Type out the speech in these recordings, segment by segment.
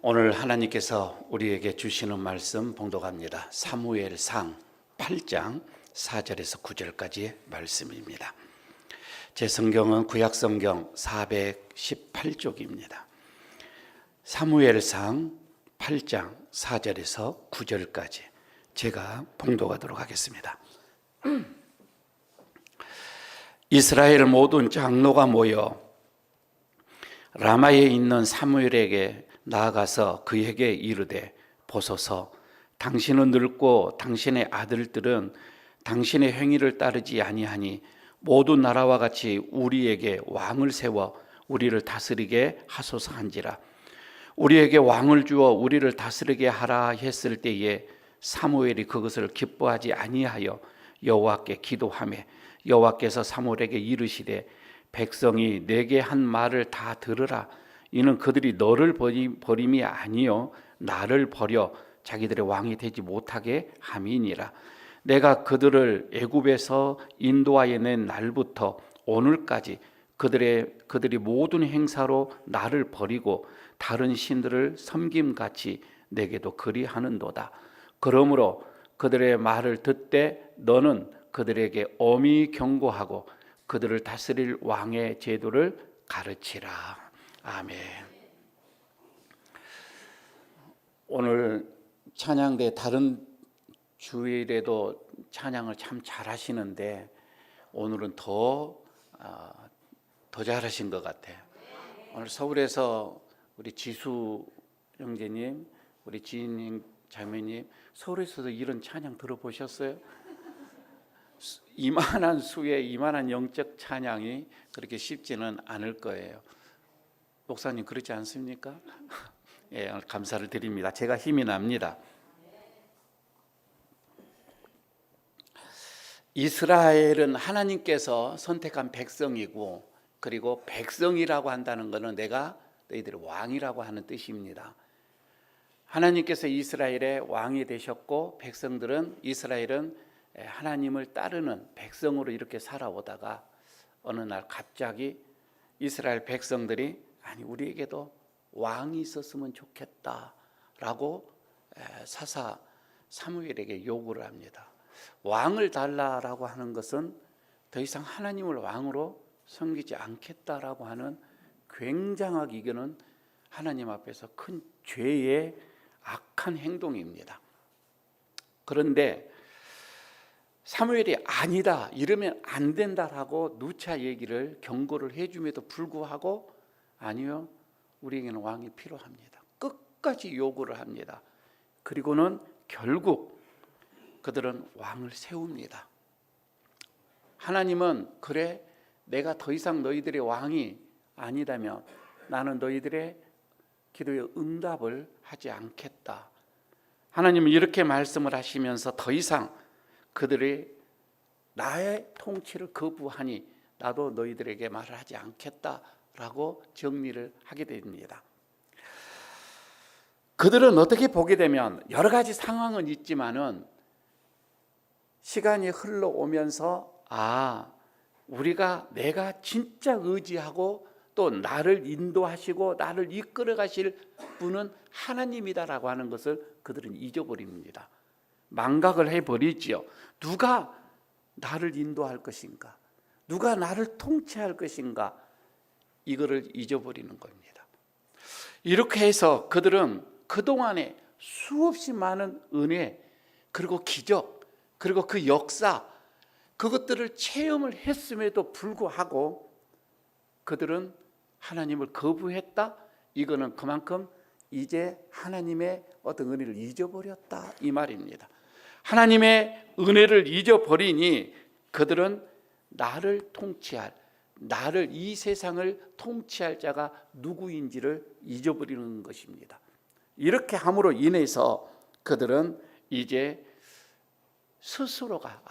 오늘 하나님께서 우리에게 주시는 말씀 봉독합니다. 사무엘상 8장 4절에서 9절까지의 말씀입니다. 제 성경은 구약성경 418쪽입니다. 사무엘상 8장 4절에서 9절까지 제가 봉독하도록 하겠습니다. 이스라엘 모든 장로가 모여 라마에 있는 사무엘에게 나아가서 그에게 이르되, 보소서, 당신은 늙고 당신의 아들들은 당신의 행위를 따르지 아니하니 모든 나라와 같이 우리에게 왕을 세워 우리를 다스리게 하소서 한지라. 우리에게 왕을 주어 우리를 다스리게 하라 했을 때에 사무엘이 그것을 기뻐하지 아니하여 여호와께 기도하매 여호와께서 사무엘에게 이르시되, 백성이 내게 한 말을 다 들으라. 이는 그들이 너를 버림이 아니요 나를 버려 자기들의 왕이 되지 못하게 함이니라. 내가 그들을 애굽에서 인도하여 낸 날부터 오늘까지 그들이 모든 행사로 나를 버리고 다른 신들을 섬김같이 내게도 그리하는도다. 그러므로 그들의 말을 듣되 너는 그들에게 엄히 경고하고 그들을 다스릴 왕의 제도를 가르치라. 아멘. 오늘 찬양대 다른 주일에도 찬양을 참 잘하시는데 오늘은 더 잘하신 것 같아요. 오늘 서울에서 우리 지수 형제님, 우리 지인님, 자매님, 서울에서도 이런 찬양 들어보셨어요? 이만한 수의 이만한 영적 찬양이 그렇게 쉽지는 않을 거예요. 목사님 그렇지 않습니까? 예, 감사를 드립니다. 제가 힘이 납니다. 이스라엘은 하나님께서 선택한 백성이고, 그리고 백성이라고 한다는 것은 내가 너희들의 왕이라고 하는 뜻입니다. 하나님께서 이스라엘의 왕이 되셨고, 이스라엘은 하나님을 따르는 백성으로 이렇게 살아오다가 어느 날 갑자기 이스라엘 백성들이 아니 우리에게도 왕이 있었으면 좋겠다라고 사무엘에게 요구를 합니다. 왕을 달라라고 하는 것은 더 이상 하나님을 왕으로 섬기지 않겠다라고 하는 굉장하게 이거는 하나님 앞에서 큰 죄의 악한 행동입니다. 그런데 사무엘이 아니다, 이러면 안 된다라고 누차 얘기를 경고를 해줌에도 불구하고 아니요, 우리에게는 왕이 필요합니다. 끝까지 요구를 합니다. 그리고는 결국 그들은 왕을 세웁니다. 하나님은 그래, 내가 더 이상 너희들의 왕이 아니라면 나는 너희들의 기도에 응답을 하지 않겠다. 하나님은 이렇게 말씀을 하시면서 더 이상 그들이 나의 통치를 거부하니 나도 너희들에게 말을 하지 않겠다라고 정리를 하게 됩니다. 그들은 어떻게 보게 되면 여러 가지 상황은 있지만은 시간이 흘러오면서 내가 진짜 의지하고 또 나를 인도하시고 나를 이끌어 가실 분은 하나님이다라고 하는 것을 그들은 잊어버립니다. 망각을 해버리지요. 누가 나를 인도할 것인가? 누가 나를 통치할 것인가? 이거를 잊어버리는 겁니다. 이렇게 해서 그들은 그동안에 수없이 많은 은혜, 그리고 기적, 그리고 그 역사, 그것들을 체험을 했음에도 불구하고 그들은 하나님을 거부했다. 이거는 그만큼 이제 하나님의 어떤 은혜를 잊어버렸다 이 말입니다. 하나님의 은혜를 잊어버리니 그들은 이 세상을 통치할 자가 누구인지를 잊어버리는 것입니다. 이렇게 함으로 인해서 그들은 이제 스스로가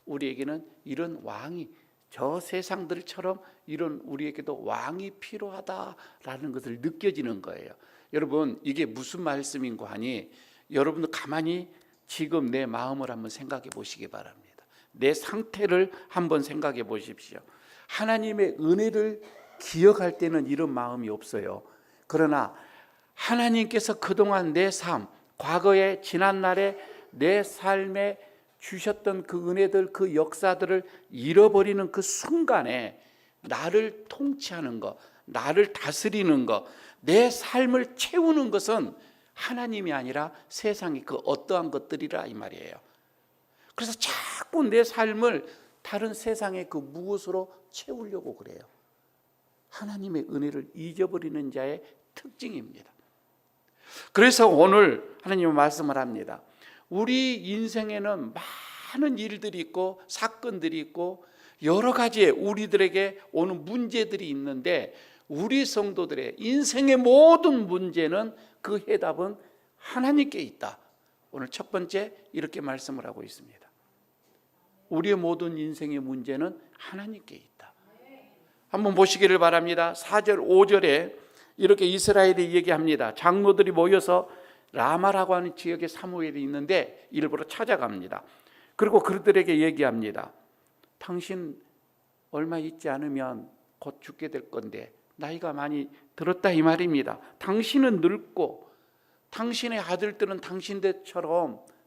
우리에게는 이런 왕이, 저 세상들처럼 이런 우리에게도 왕이 필요하다라는 것을 느껴지는 거예요. 여러분, 이게 무슨 말씀인고 하니 여러분도 가만히 지금 내 마음을 한번 생각해 보시기 바랍니다. 내 상태를 한번 생각해 보십시오. 하나님의 은혜를 기억할 때는 이런 마음이 없어요. 그러나 하나님께서 그동안 내 삶, 과거에 지난날에 내 삶에 주셨던 그 은혜들, 그 역사들을 잃어버리는 그 순간에 나를 통치하는 것, 나를 다스리는 것, 내 삶을 채우는 것은 하나님이 아니라 세상의 그 어떠한 것들이라 이 말이에요. 그래서 자꾸 내 삶을 다른 세상의 그 무엇으로 채우려고 그래요. 하나님의 은혜를 잊어버리는 자의 특징입니다. 그래서 오늘 하나님은 말씀을 합니다. 우리 인생에는 많은 일들이 있고 사건들이 있고 여러 가지의 우리들에게 오는 문제들이 있는데, 우리 성도들의 인생의 모든 문제는 그 해답은 하나님께 있다. 오늘 첫 번째 이렇게 말씀을 하고 있습니다. 우리의 모든 인생의 문제는 하나님께 있다. 한번 보시기를 바랍니다. 4절 5절에 이렇게 이스라엘이 얘기합니다. 장로들이 모여서 라마라고 하는 지역에 사무엘이 있는데 일부러 찾아갑니다. 그리고 그들에게 얘기합니다. 당신 얼마 있지 않으면 곧 죽게 될 건데 나이가 많이 들었다 이 말입니다. 당신은 늙고 당신의 아들들은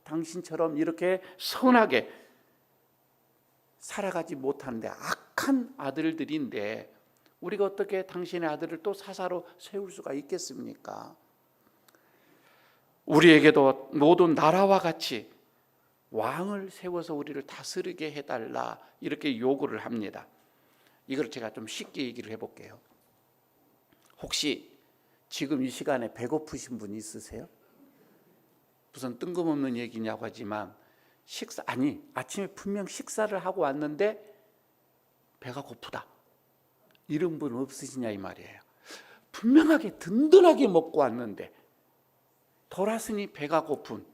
당신처럼 이렇게 선하게 살아가지 못하는데 악한 아들들인데 우리가 어떻게 당신의 아들을 또 사사로 세울 수가 있겠습니까? 우리에게도 모든 나라와 같이 왕을 세워서 우리를 다스리게 해달라 이렇게 요구를 합니다. 이걸 제가 좀 쉽게 얘기를 해볼게요. 혹시 지금 이 시간에 배고프신 분 있으세요? 무슨 뜬금없는 얘기냐고 하지만 아침에 분명 식사를 하고 왔는데 배가 고프다 이런 분 없으시냐 이 말이에요. 분명하게 든든하게 먹고 왔는데 돌아서니 배가 고픈,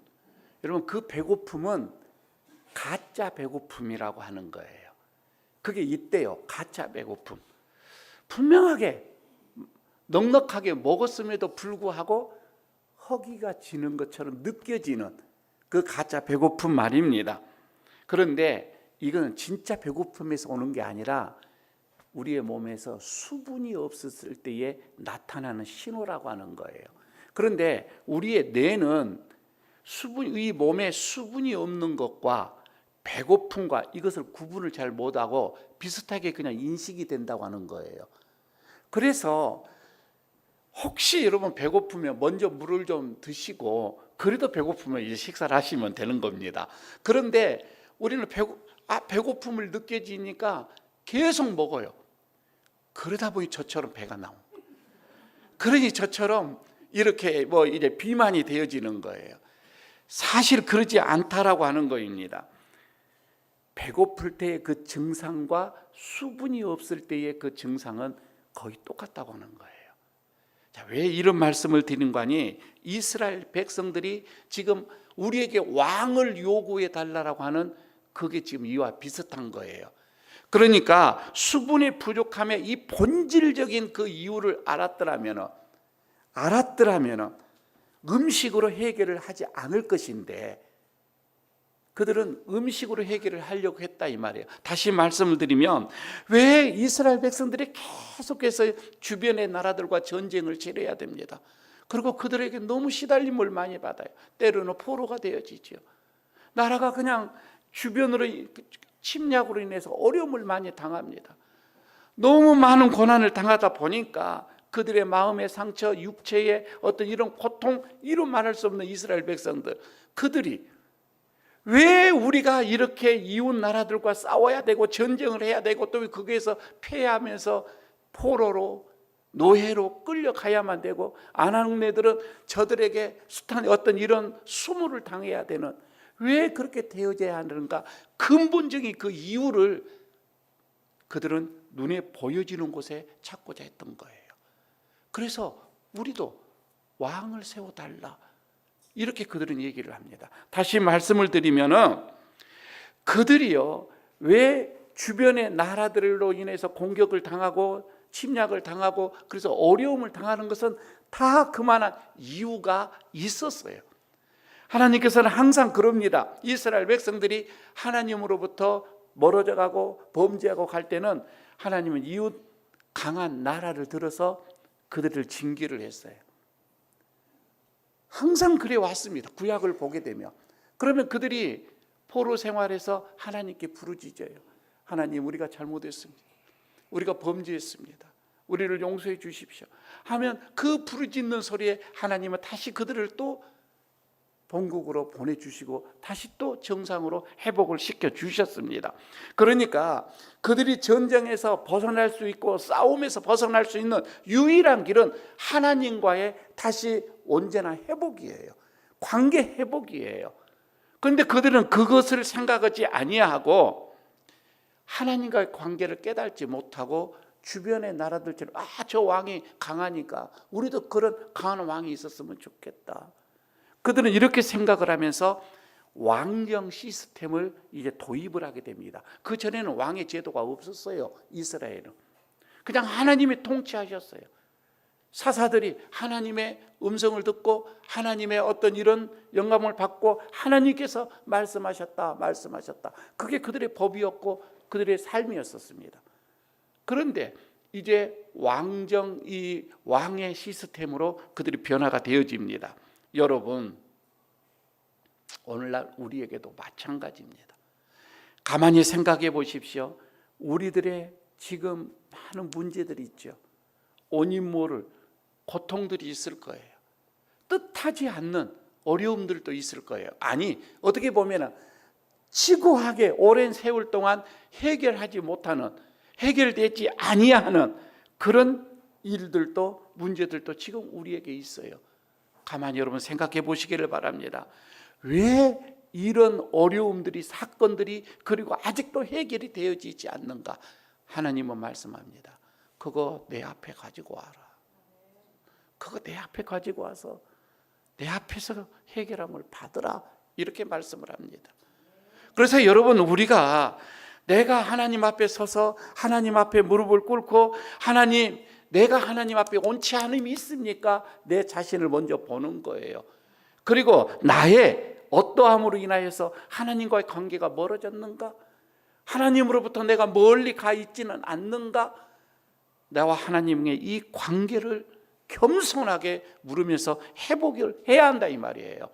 여러분 그 배고픔은 가짜 배고픔이라고 하는 거예요. 그게 있대요. 가짜 배고픔. 분명하게 넉넉하게 먹었음에도 불구하고 허기가 지는 것처럼 느껴지는 그 가짜 배고픔 말입니다. 그런데 이건 진짜 배고픔에서 오는 게 아니라 우리의 몸에서 수분이 없었을 때에 나타나는 신호라고 하는 거예요. 그런데 우리의 뇌는 이 몸에 수분이 없는 것과 배고픔과 이것을 구분을 잘 못하고 비슷하게 그냥 인식이 된다고 하는 거예요. 그래서 혹시 여러분 배고프면 먼저 물을 좀 드시고 그래도 배고프면 이제 식사를 하시면 되는 겁니다. 그런데 우리는 배고픔을 느껴지니까 계속 먹어요. 그러다 보니 저처럼 배가 나옵니다. 그러니 저처럼 이렇게 이제 비만이 되어지는 거예요. 사실 그러지 않다라고 하는 거입니다. 배고플 때의 그 증상과 수분이 없을 때의 그 증상은 거의 똑같다고 하는 거예요. 자, 왜 이런 말씀을 드린 거니? 이스라엘 백성들이 지금 우리에게 왕을 요구해 달라고 하는 그게 지금 이와 비슷한 거예요. 그러니까 수분의 부족함의 이 본질적인 그 이유를 알았더라면 음식으로 해결을 하지 않을 것인데 그들은 음식으로 해결을 하려고 했다 이 말이에요. 다시 말씀을 드리면 왜 이스라엘 백성들이 계속해서 주변의 나라들과 전쟁을 치러야 됩니다. 그리고 그들에게 너무 시달림을 많이 받아요. 때로는 포로가 되어지죠. 나라가 그냥 주변으로 침략으로 인해서 어려움을 많이 당합니다. 너무 많은 고난을 당하다 보니까 그들의 마음의 상처, 육체의 어떤 이런 고통, 이루 말할 수 없는 이스라엘 백성들, 그들이 왜 우리가 이렇게 이웃 나라들과 싸워야 되고 전쟁을 해야 되고 또 거기에서 패하면서 포로로 노예로 끌려가야만 되고 아낙네들은 저들에게 숱한 어떤 이런 수모를 당해야 되는, 왜 그렇게 되어져야 하는가? 근본적인 그 이유를 그들은 눈에 보여지는 곳에 찾고자 했던 거예요. 그래서 우리도 왕을 세워달라 이렇게 그들은 얘기를 합니다. 다시 말씀을 드리면은 그들이요 왜 주변의 나라들로 인해서 공격을 당하고 침략을 당하고 그래서 어려움을 당하는 것은 다 그만한 이유가 있었어요. 하나님께서는 항상 그럽니다. 이스라엘 백성들이 하나님으로부터 멀어져 가고 범죄하고 갈 때는 하나님은 이웃 강한 나라를 들어서 그들을 징계를 했어요. 항상 그래 왔습니다. 구약을 보게 되면. 그러면 그들이 포로 생활에서 하나님께 부르짖어요. 하나님, 우리가 잘못했습니다. 우리가 범죄했습니다. 우리를 용서해 주십시오 하면 그 부르짖는 소리에 하나님은 다시 그들을 또 본국으로 보내주시고 다시 또 정상으로 회복을 시켜주셨습니다. 그러니까 그들이 전쟁에서 벗어날 수 있고 싸움에서 벗어날 수 있는 유일한 길은 하나님과의 다시 온전한 회복이에요. 관계 회복이에요. 그런데 그들은 그것을 생각하지 아니하고 하나님과의 관계를 깨닫지 못하고 주변의 나라들처럼 저 왕이 강하니까 우리도 그런 강한 왕이 있었으면 좋겠다. 그들은 이렇게 생각을 하면서 왕정 시스템을 이제 도입을 하게 됩니다. 그 전에는 왕의 제도가 없었어요. 이스라엘은 그냥 하나님이 통치하셨어요. 사사들이 하나님의 음성을 듣고 하나님의 어떤 이런 영감을 받고 하나님께서 말씀하셨다. 그게 그들의 법이었고 그들의 삶이었었습니다. 그런데 이제 이 왕의 시스템으로 그들이 변화가 되어집니다. 여러분, 오늘날 우리에게도 마찬가지입니다. 가만히 생각해 보십시오. 우리들의 지금 많은 문제들이 있죠. 오님 모를 고통들이 있을 거예요. 뜻하지 않는 어려움들도 있을 거예요. 아니, 어떻게 보면 지구하게 오랜 세월 동안 해결하지 못하는, 해결되지 아니하는 그런 일들도 문제들도 지금 우리에게 있어요. 가만히 여러분 생각해 보시기를 바랍니다. 왜 이런 어려움들이, 사건들이 그리고 아직도 해결이 되어지지 않는가? 하나님은 말씀합니다. 그거 내 앞에 가지고 와라. 그거 내 앞에 가지고 와서 내 앞에서 해결함을 받으라. 이렇게 말씀을 합니다. 그래서 여러분, 우리가 내가 하나님 앞에 서서 하나님 앞에 무릎을 꿇고 하나님, 내가 하나님 앞에 옳지 않음이 있습니까? 내 자신을 먼저 보는 거예요. 그리고 나의 어떠함으로 인하여서 하나님과의 관계가 멀어졌는가? 하나님으로부터 내가 멀리 가 있지는 않는가? 나와 하나님의 이 관계를 겸손하게 물으면서 회복을 해야 한다 이 말이에요.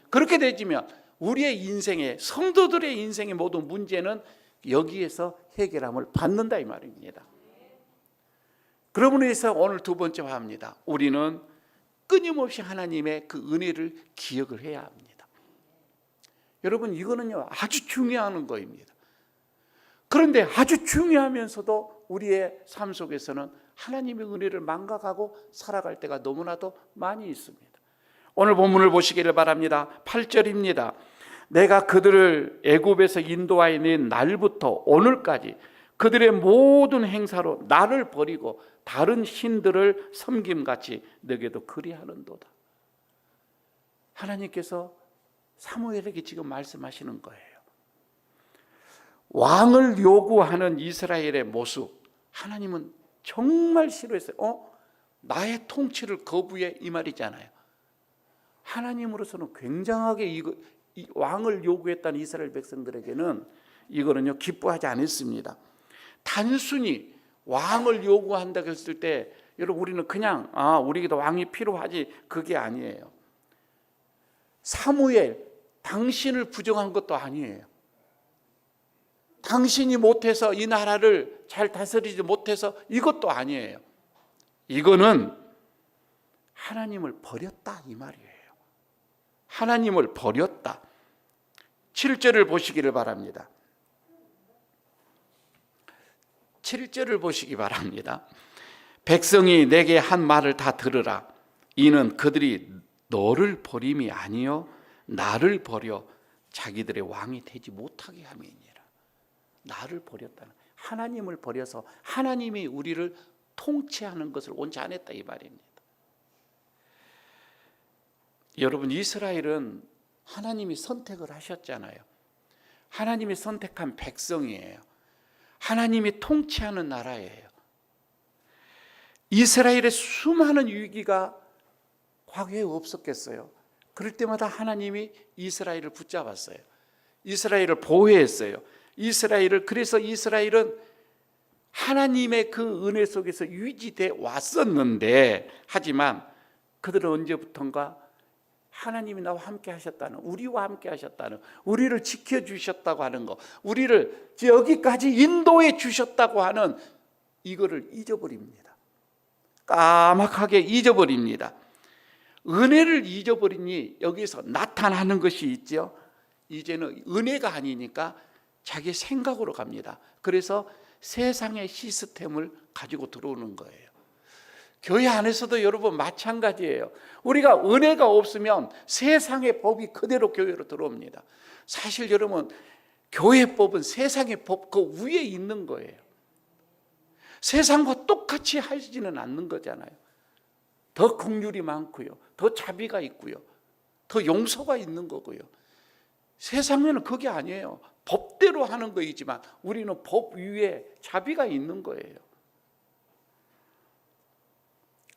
그렇게 되지면 우리의 인생의, 성도들의 인생의 모든 문제는 여기에서 해결함을 받는다 이 말입니다. 그러므로 해서 오늘 두 번째 화합니다. 우리는 끊임없이 하나님의 그 은혜를 기억을 해야 합니다. 여러분, 이거는요 아주 중요한 거입니다. 그런데 아주 중요하면서도 우리의 삶 속에서는 하나님의 은혜를 망각하고 살아갈 때가 너무나도 많이 있습니다. 오늘 본문을 보시기를 바랍니다. 8절입니다. 내가 그들을 애굽에서 인도하여 낸 날부터 오늘까지 그들의 모든 행사로 나를 버리고 다른 신들을 섬김같이 너게도 그리하는도다. 하나님께서 사무엘에게 지금 말씀하시는 거예요. 왕을 요구하는 이스라엘의 모습, 하나님은 정말 싫어했어요. 나의 통치를 거부해, 이 말이잖아요. 하나님으로서는 굉장하게 이 왕을 요구했다는 이스라엘 백성들에게는 이거는요 기뻐하지 않았습니다. 단순히 왕을 요구한다고 했을 때 여러분, 우리는 그냥 우리에게도 왕이 필요하지, 그게 아니에요. 사무엘, 당신을 부정한 것도 아니에요. 당신이 못해서 이 나라를 잘 다스리지 못해서 이것도 아니에요. 이거는 하나님을 버렸다 이 말이에요. 하나님을 버렸다. 7절을 보시기를 바랍니다. 7절을 보시기 바랍니다. 백성이 내게 한 말을 다 들으라. 이는 그들이 너를 버림이 아니요 나를 버려 자기들의 왕이 되지 못하게 함이니라. 나를 버렸다는, 하나님을 버려서 하나님이 우리를 통치하는 것을 원치 않았다 이 말입니다. 여러분, 이스라엘은 하나님이 선택을 하셨잖아요. 하나님이 선택한 백성이에요. 하나님이 통치하는 나라예요. 이스라엘의 수많은 위기가 과거에 없었겠어요. 그럴 때마다 하나님이 이스라엘을 붙잡았어요. 이스라엘을 보호했어요. 그래서 이스라엘은 하나님의 그 은혜 속에서 유지돼 왔었는데, 하지만 그들은 언제부턴가 하나님이 나와 함께 하셨다는, 우리와 함께 하셨다는, 우리를 지켜주셨다고 하는 거, 우리를 여기까지 인도해 주셨다고 하는 이거를 잊어버립니다. 까맣게 잊어버립니다. 은혜를 잊어버리니 여기서 나타나는 것이 있죠. 이제는 은혜가 아니니까 자기 생각으로 갑니다. 그래서 세상의 시스템을 가지고 들어오는 거예요. 교회 안에서도 여러분 마찬가지예요. 우리가 은혜가 없으면 세상의 법이 그대로 교회로 들어옵니다. 사실 여러분, 교회법은 세상의 법 그 위에 있는 거예요. 세상과 똑같이 하지는 않는 거잖아요. 더 긍휼이 많고요, 더 자비가 있고요, 더 용서가 있는 거고요. 세상에는 그게 아니에요. 법대로 하는 거이지만 우리는 법 위에 자비가 있는 거예요.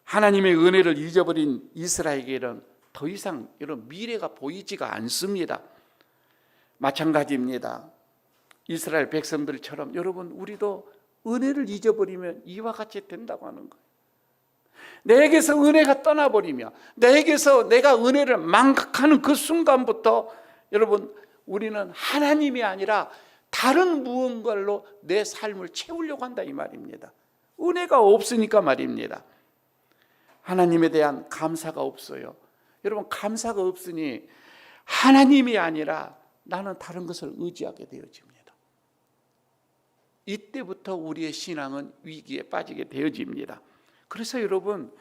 하나님의 은혜를 잊어버린 이스라엘에게는 더 이상 이런 미래가 보이지가 않습니다. 마찬가지입니다. 이스라엘 백성들처럼 여러분, 우리도 은혜를 잊어버리면 이와 같이 된다고 하는 거예요. 내게서 은혜가 떠나버리며 내게서 내가 은혜를 망각하는 그 순간부터 여러분, 우리는 하나님이 아니라 다른 무언가로 내 삶을 채우려고 한다 이 말입니다. 은혜가 없으니까 말입니다. 하나님에 대한 감사가 없어요. 여러분, 감사가 없으니 하나님이 아니라 나는 다른 것을 의지하게 되어집니다. 이때부터 우리의 신앙은 위기에 빠지게 되어집니다. 그래서 여러분,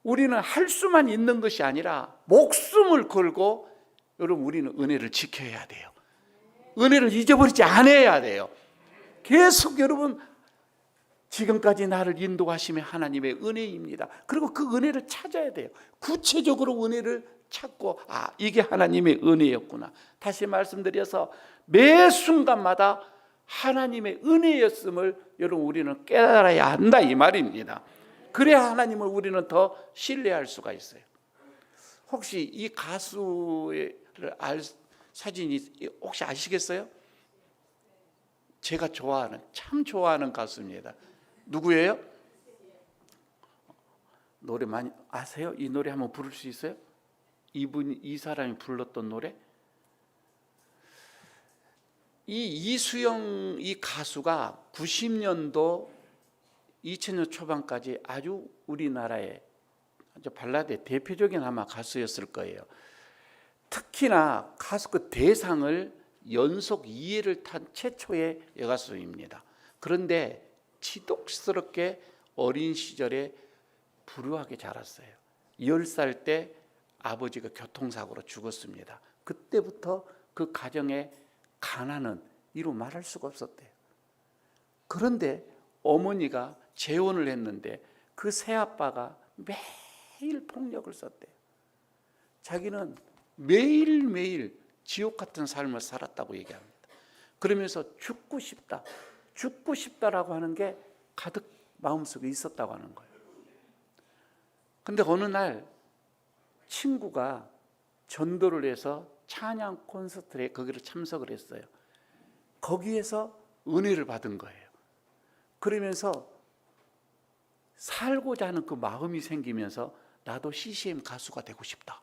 우리는 할 수만 있는 것이 아니라 목숨을 걸고 여러분, 우리는 은혜를 지켜야 돼요. 은혜를 잊어버리지 않아야 돼요. 계속 여러분, 지금까지 나를 인도하심의 하나님의 은혜입니다. 그리고 그 은혜를 찾아야 돼요. 구체적으로 은혜를 찾고, 이게 하나님의 은혜였구나. 다시 말씀드려서 매 순간마다 하나님의 은혜였음을 여러분, 우리는 깨달아야 한다 이 말입니다. 그래야 하나님을 우리는 더 신뢰할 수가 있어요. 혹시 이 가수를 사진이 혹시 아시겠어요? 제가 참 좋아하는 가수입니다. 누구예요? 노래 많이 아세요? 이 노래 한번 부를 수 있어요? 이 사람이 불렀던 노래? 이수영 이 가수가 90년도 2000년 초반까지 아주 우리나라의 아주 발라드의 대표적인 아마 가수였을 거예요. 특히나 가수 그 대상을 연속 2회를 탄 최초의 여가수입니다. 그런데 지독스럽게 어린 시절에 불우하게 자랐어요. 10살 때 아버지가 교통사고로 죽었습니다. 그때부터 그 가정의 가난은 이루 말할 수가 없었대요. 그런데 어머니가 재혼을 했는데 그 새아빠가 매일 폭력을 썼대요. 자기는 매일매일 지옥 같은 삶을 살았다고 얘기합니다. 그러면서 죽고 싶다라고 하는 게 가득 마음속에 있었다고 하는 거예요. 근데 어느 날 친구가 전도를 해서 찬양 콘서트에 거기를 참석을 했어요. 거기에서 은혜를 받은 거예요. 그러면서 살고자 하는 그 마음이 생기면서 나도 CCM 가수가 되고 싶다.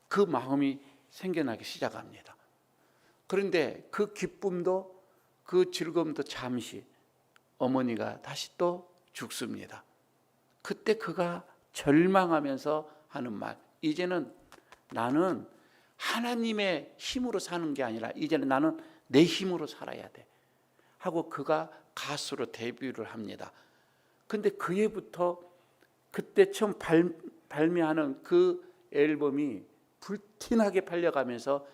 그 마음이 생겨나기 시작합니다. 그런데 그 기쁨도 그 즐거움도 잠시, 어머니가 다시 또 죽습니다. 그때 그가 절망하면서 하는 말, 이제는 나는 하나님의 힘으로 사는 게 아니라 이제는 나는 내 힘으로 살아야 돼 하고 그가 가수로 데뷔를 합니다. 근데 그 해부터 그때 처음 발매하는 그 앨범이 불티나게 팔려가면서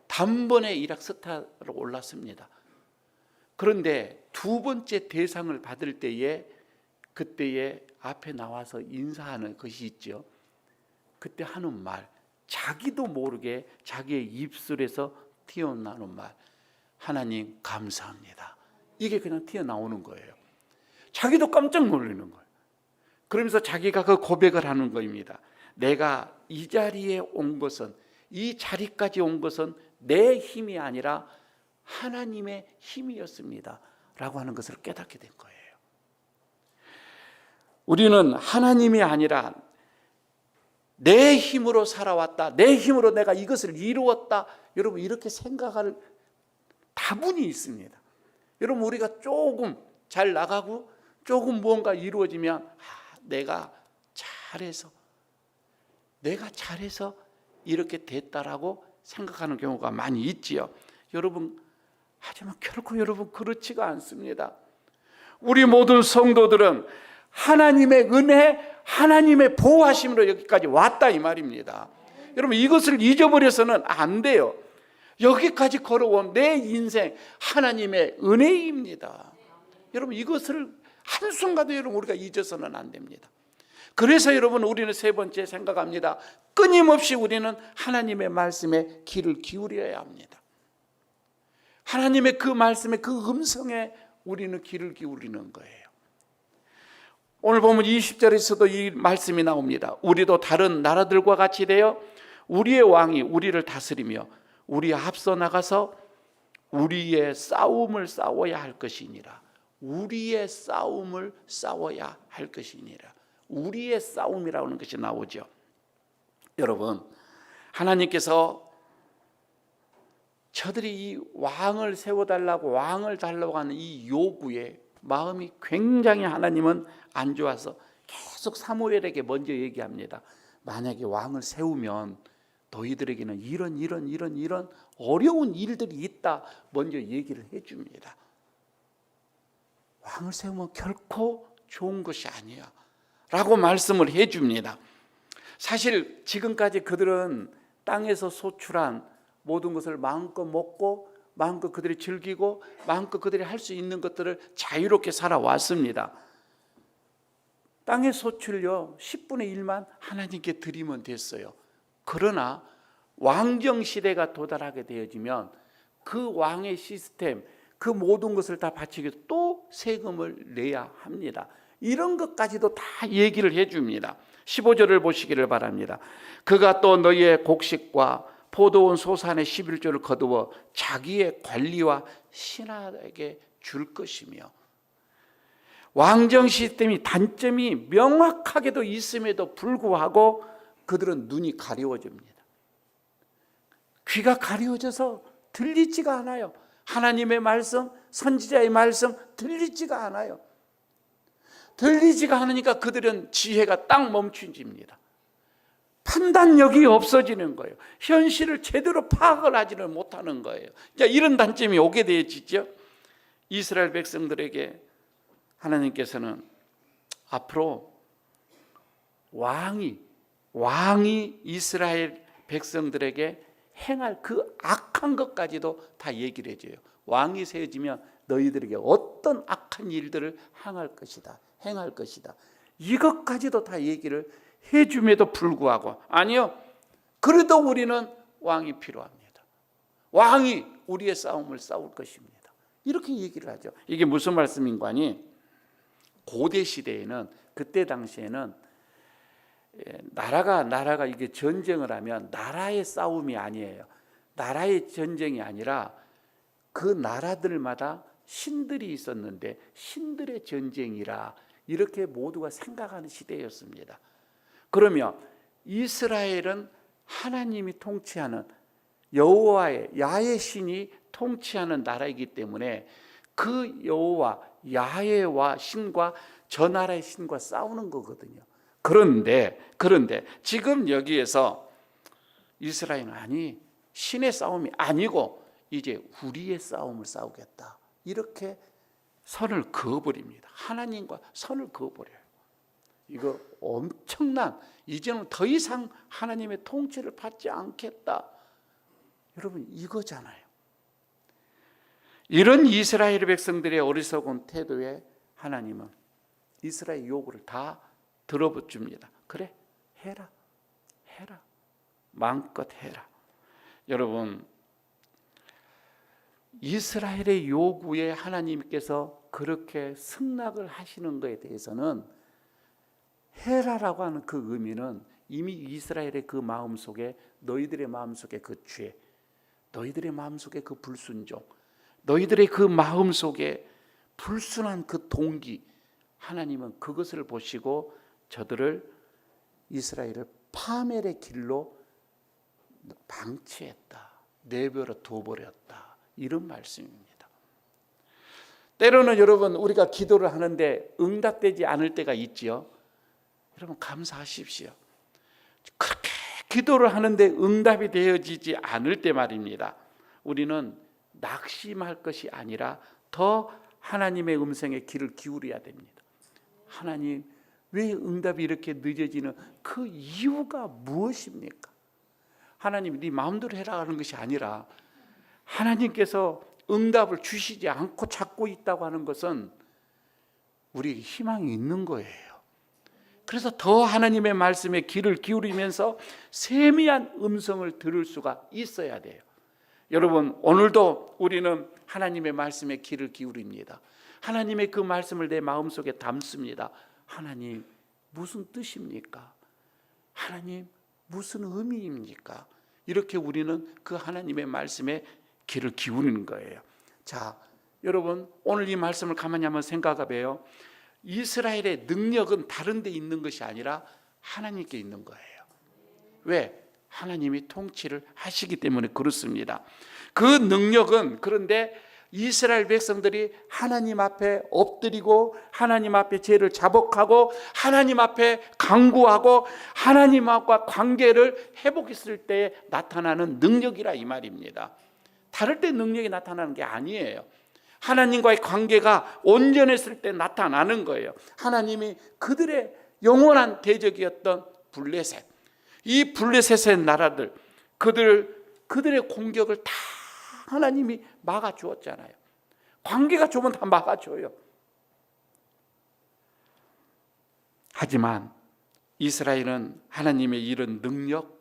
단번에 일약 스타로 올랐습니다. 그런데 두 번째 대상을 받을 때에 그때에 앞에 나와서 인사하는 것이 있죠. 그때 하는 말, 자기도 모르게 자기의 입술에서 튀어나오는 말, 하나님 감사합니다. 이게 그냥 튀어나오는 거예요. 자기도 깜짝 놀라는 거예요. 그러면서 자기가 그 고백을 하는 겁니다. 내가 이 자리에 온 것은, 이 자리까지 온 것은 내 힘이 아니라 하나님의 힘이었습니다 라고 하는 것을 깨닫게 된 거예요. 우리는 하나님이 아니라 내 힘으로 살아왔다, 내 힘으로 내가 이것을 이루었다, 여러분 이렇게 생각할 다분히 있습니다. 여러분 우리가 조금 잘 나가고 조금 무언가 이루어지면 내가 잘해서 이렇게 됐다라고 생각하는 경우가 많이 있지요. 여러분, 하지만 결코 여러분 그렇지가 않습니다. 우리 모든 성도들은 하나님의 은혜, 하나님의 보호하심으로 여기까지 왔다 이 말입니다. 여러분 이것을 잊어버려서는 안 돼요. 여기까지 걸어온 내 인생 하나님의 은혜입니다. 여러분 이것을 한순간도 여러분 우리가 잊어서는 안 됩니다. 그래서 여러분 우리는 세 번째 생각합니다. 끊임없이 우리는 하나님의 말씀에 귀를 기울여야 합니다. 하나님의 그 말씀에 그 음성에 우리는 귀를 기울이는 거예요. 오늘 보면 20절에서도 이 말씀이 나옵니다. 우리도 다른 나라들과 같이 되어 우리의 왕이 우리를 다스리며 우리 앞서 나가서 우리의 싸움을 싸워야 할 것이니라. 우리의 싸움을 싸워야 할 것이니라. 우리의 싸움이라고 하는 것이 나오죠. 여러분, 하나님께서 저들이 이 왕을 세워달라고 왕을 달라고 하는 이 요구에 마음이 굉장히 하나님은 안 좋아서 계속 사무엘에게 먼저 얘기합니다. 만약에 왕을 세우면 너희들에게는 이런 어려운 일들이 있다 먼저 얘기를 해줍니다. 왕을 세우면 결코 좋은 것이 아니야 라고 말씀을 해줍니다. 사실 지금까지 그들은 땅에서 소출한 모든 것을 마음껏 먹고 마음껏 그들이 즐기고 마음껏 그들이 할 수 있는 것들을 자유롭게 살아왔습니다. 땅의 소출요 10분의 1만 하나님께 드리면 됐어요. 그러나 왕정 시대가 도달하게 되어지면 그 왕의 시스템, 그 모든 것을 다 바치기 위해서 또 세금을 내야 합니다. 이런 것까지도 다 얘기를 해줍니다. 15절을 보시기를 바랍니다. 그가 또 너희의 곡식과 포도원 소산의 11조를 거두어 자기의 관리와 신하에게 줄 것이며, 왕정 시스템이 단점이 명확하게도 있음에도 불구하고 그들은 눈이 가려워집니다. 귀가 가려워져서 들리지가 않아요. 하나님의 말씀, 선지자의 말씀 들리지가 않아요. 들리지가 않으니까 그들은 지혜가 딱 멈춘집니다. 판단력이 없어지는 거예요. 현실을 제대로 파악을 하지는 못하는 거예요. 이런 단점이 오게 되어지죠. 이스라엘 백성들에게 하나님께서는 앞으로 왕이 이스라엘 백성들에게 행할 그 악한 것까지도 다 얘기를 해줘요. 왕이 세워지면 너희들에게 어떤 악한 일들을 행할 것이다. 이것까지도 다 얘기를 해줌에도 불구하고, 아니요, 그래도 우리는 왕이 필요합니다. 왕이 우리의 싸움을 싸울 것입니다. 이렇게 얘기를 하죠. 이게 무슨 말씀인가 하니, 고대 시대에는, 그때 당시에는 나라가 이게 전쟁을 하면 나라의 싸움이 아니에요. 나라의 전쟁이 아니라 그 나라들마다 신들이 있었는데 신들의 전쟁이라 이렇게 모두가 생각하는 시대였습니다. 그러면 이스라엘은 하나님이 통치하는 여호와의 야훼 신이 통치하는 나라이기 때문에 그 여호와 야훼와 신과 저 나라의 신과 싸우는 거거든요. 그런데 지금 여기에서 이스라엘은 아니, 신의 싸움이 아니고 이제 우리의 싸움을 싸우겠다, 이렇게 선을 그어버립니다. 하나님과 선을 그어버려요. 이거 엄청난, 이제는 더 이상 하나님의 통치를 받지 않겠다, 여러분 이거잖아요. 이런 이스라엘 백성들의 어리석은 태도에 하나님은 이스라엘 요구를 다 들어줍니다. 그래, 해라, 마음껏 해라. 여러분, 이스라엘의 요구에 하나님께서 그렇게 승낙을 하시는 것에 대해서는 해라라고 하는 그 의미는 이미 이스라엘의 그 마음속에, 너희들의 마음속에 그 죄, 너희들의 마음속에 그 불순종, 너희들의 그 마음속에 불순한 그 동기, 하나님은 그것을 보시고 저들을, 이스라엘을 파멸의 길로 방치했다, 내버려 둬버렸다, 이런 말씀입니다. 때로는 여러분 우리가 기도를 하는데 응답되지 않을 때가 있지요. 여러분 감사하십시오. 그렇게 기도를 하는데 응답이 되어지지 않을 때 말입니다, 우리는 낙심할 것이 아니라 더 하나님의 음성에 귀를 기울여야 됩니다. 하나님, 왜 응답이 이렇게 늦어지는 그 이유가 무엇입니까? 하나님, 네 마음대로 해라 하는 것이 아니라 하나님께서 응답을 주시지 않고 찾고 있다고 하는 것은 우리에게 희망이 있는 거예요. 그래서 더 하나님의 말씀에 귀를 기울이면서 세미한 음성을 들을 수가 있어야 돼요. 여러분, 오늘도 우리는 하나님의 말씀에 귀를 기울입니다. 하나님의 그 말씀을 내 마음속에 담습니다. 하나님, 무슨 뜻입니까? 하나님, 무슨 의미입니까? 이렇게 우리는 그 하나님의 말씀에 귀를 기울이는 거예요. 자, 여러분, 오늘 이 말씀을 가만히 한번 생각해 봐요. 이스라엘의 능력은 다른 데 있는 것이 아니라 하나님께 있는 거예요. 왜? 하나님이 통치를 하시기 때문에 그렇습니다. 그 능력은, 그런데 이스라엘 백성들이 하나님 앞에 엎드리고 하나님 앞에 죄를 자복하고 하나님 앞에 간구하고 하나님과 관계를 회복했을 때 나타나는 능력이라 이 말입니다. 다를 때 능력이 나타나는 게 아니에요. 하나님과의 관계가 온전했을 때 나타나는 거예요. 하나님이 그들의 영원한 대적이었던 블레셋, 이 블레셋의 나라들, 그들의 공격을 다 하나님이 막아주었잖아요. 관계가 좋으면 다 막아줘요. 하지만 이스라엘은 하나님의 이런 능력,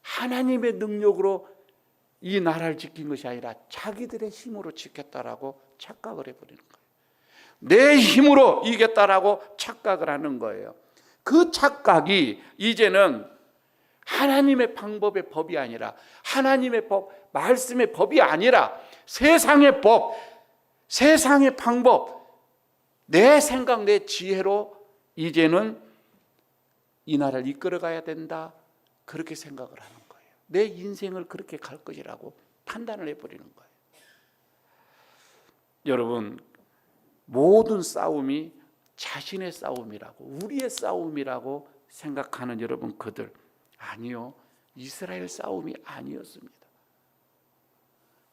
하나님의 능력으로 이 나라를 지킨 것이 아니라 자기들의 힘으로 지켰다라고 착각을 해버리는 거예요. 내 힘으로 이겼다라고 착각을 하는 거예요. 그 착각이 이제는 하나님의 방법의 법이 아니라, 하나님의 법, 말씀의 법이 아니라 세상의 법, 세상의 방법, 내 생각, 내 지혜로 이제는 이 나라를 이끌어가야 된다, 그렇게 생각을 하는 거예요. 내 인생을 그렇게 갈 것이라고 판단을 해버리는 거예요. 여러분, 모든 싸움이 자신의 싸움이라고, 우리의 싸움이라고 생각하는 여러분, 그들, 아니요, 이스라엘 싸움이 아니었습니다.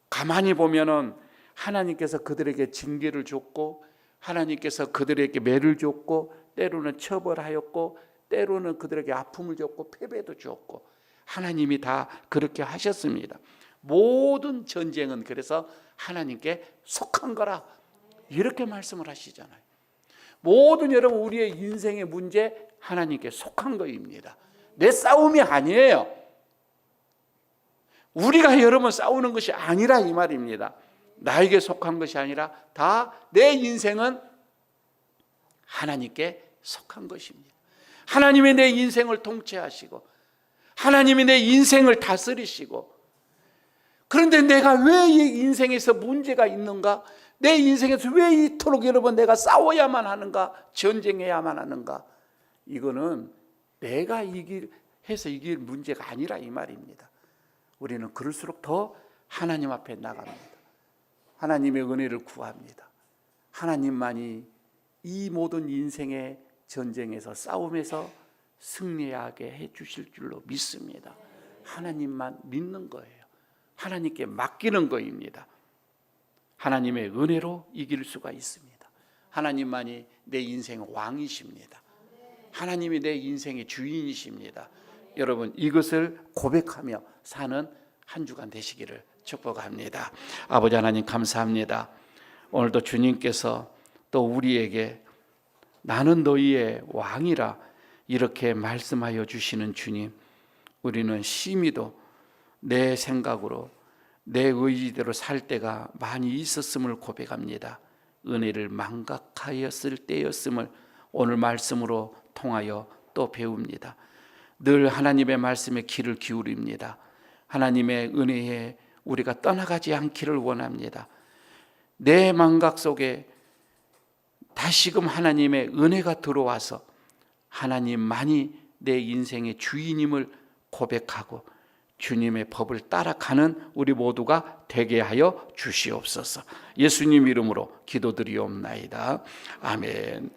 가만히 보면은 하나님께서 그들에게 징계를 줬고, 하나님께서 그들에게 매를 줬고, 때로는 처벌하였고, 때로는 그들에게 아픔을 줬고, 패배도 줬고, 하나님이 다 그렇게 하셨습니다. 모든 전쟁은 그래서 하나님께 속한 거라, 이렇게 말씀을 하시잖아요. 모든 여러분 우리의 인생의 문제, 하나님께 속한 거입니다. 내 싸움이 아니에요. 우리가 여러분 싸우는 것이 아니라 이 말입니다. 나에게 속한 것이 아니라 다 내 인생은 하나님께 속한 것입니다. 하나님이 내 인생을 통치하시고 하나님이 내 인생을 다스리시고, 그런데 내가 왜 이 인생에서 문제가 있는가? 내 인생에서 왜 이토록 여러분 내가 싸워야만 하는가? 전쟁해야만 하는가? 이거는 내가 해서 이길 문제가 아니라 이 말입니다. 우리는 그럴수록 더 하나님 앞에 나갑니다. 하나님의 은혜를 구합니다. 하나님만이 이 모든 인생의 전쟁에서, 싸움에서 승리하게 해 주실 줄로 믿습니다. 하나님만 믿는 거예요. 하나님께 맡기는 거입니다. 하나님의 은혜로 이길 수가 있습니다. 하나님만이 내 인생의 왕이십니다. 하나님이 내 인생의 주인이십니다. 여러분, 이것을 고백하며 사는 한 주간 되시기를 축복합니다. 아버지 하나님, 감사합니다. 오늘도 주님께서 또 우리에게 나는 너희의 왕이라 이렇게 말씀하여 주시는 주님, 우리는 심히도 내 생각으로 내 의지대로 살 때가 많이 있었음을 고백합니다. 은혜를 망각하였을 때였음을 오늘 말씀으로 통하여 또 배웁니다. 늘 하나님의 말씀에 귀를 기울입니다. 하나님의 은혜에 우리가 떠나가지 않기를 원합니다. 내 망각 속에 다시금 하나님의 은혜가 들어와서 하나님만이 내 인생의 주인임을 고백하고 주님의 법을 따라가는 우리 모두가 되게 하여 주시옵소서. 예수님 이름으로 기도드리옵나이다. 아멘.